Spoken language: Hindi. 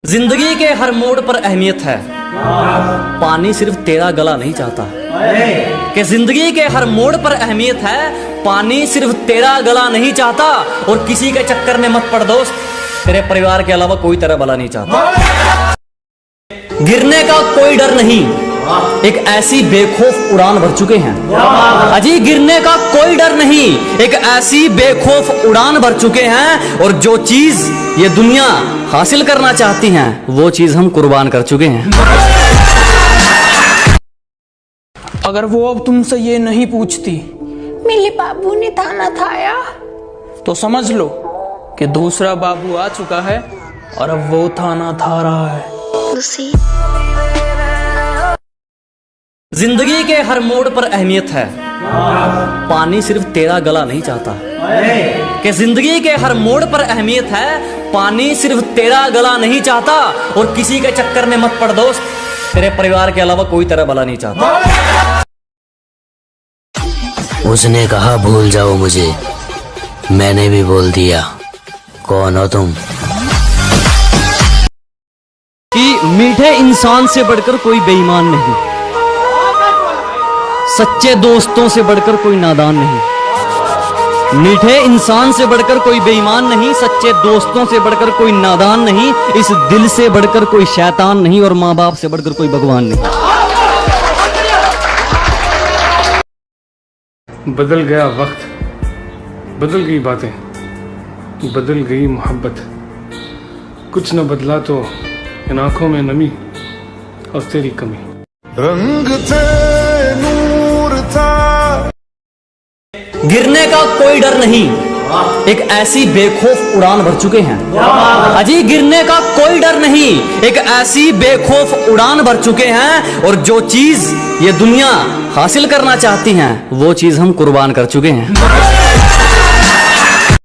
जिंदगी के हर मोड़ पर अहमियत है, पानी सिर्फ तेरा गला नहीं चाहता। कि जिंदगी के हर मोड़ पर अहमियत है, पानी सिर्फ तेरा गला नहीं चाहता। और किसी के चक्कर में मत पड़ दोस्त, तेरे परिवार के अलावा कोई तेरा भला नहीं चाहता। गिरने का कोई डर नहीं, एक ऐसी बेखौफ उड़ान भर चुके हैं। अजी गिरने का कोई डर नहीं, एक ऐसी बेखौफ उड़ान भर चुके हैं। और जो चीज ये दुनिया हासिल करना चाहती हैं, वो चीज हम कुर्बान कर चुके हैं। अगर वो अब तुमसे ये नहीं पूछती मेरे बाबू ने थाना थाया, तो समझ लो कि दूसरा बाबू आ चुका है और अब वो थाना था रहा है। जिंदगी के हर मोड़ पर अहमियत है, पानी सिर्फ तेरा गला नहीं चाहता। कि जिंदगी के हर मोड़ पर अहमियत है, पानी सिर्फ तेरा गला नहीं चाहता। और किसी के चक्कर में मत पड़ दोस्त, तेरे परिवार के अलावा कोई तेरा भला नहीं चाहता। उसने कहा भूल जाओ मुझे, मैंने भी बोल दिया। कौन हो तुम? कि मीठे इंसान से बढ़कर कोई बेईमान नहीं, सच्चे दोस्तों से बढ़कर कोई नादान नहीं। मीठे इंसान से बढ़कर कोई बेईमान नहीं, सच्चे दोस्तों से बढ़कर कोई नादान नहीं। इस दिल से बढ़कर कोई शैतान नहीं, और माँ बाप से बढ़कर कोई भगवान नहीं। बदल गया वक्त, बदल गई बातें, बदल गई मोहब्बत। कुछ न बदला तो इन आंखों में नमी और तेरी कमी। रंग थे, नूर था। गिरने का कोई डर नहीं, एक ऐसी बेखौफ उड़ान भर चुके हैं। अजी गिरने का कोई डर नहीं, एक ऐसी बेखौफ उड़ान भर चुके हैं। और जो चीज ये दुनिया हासिल करना चाहती हैं, वो चीज हम कुर्बान कर चुके हैं।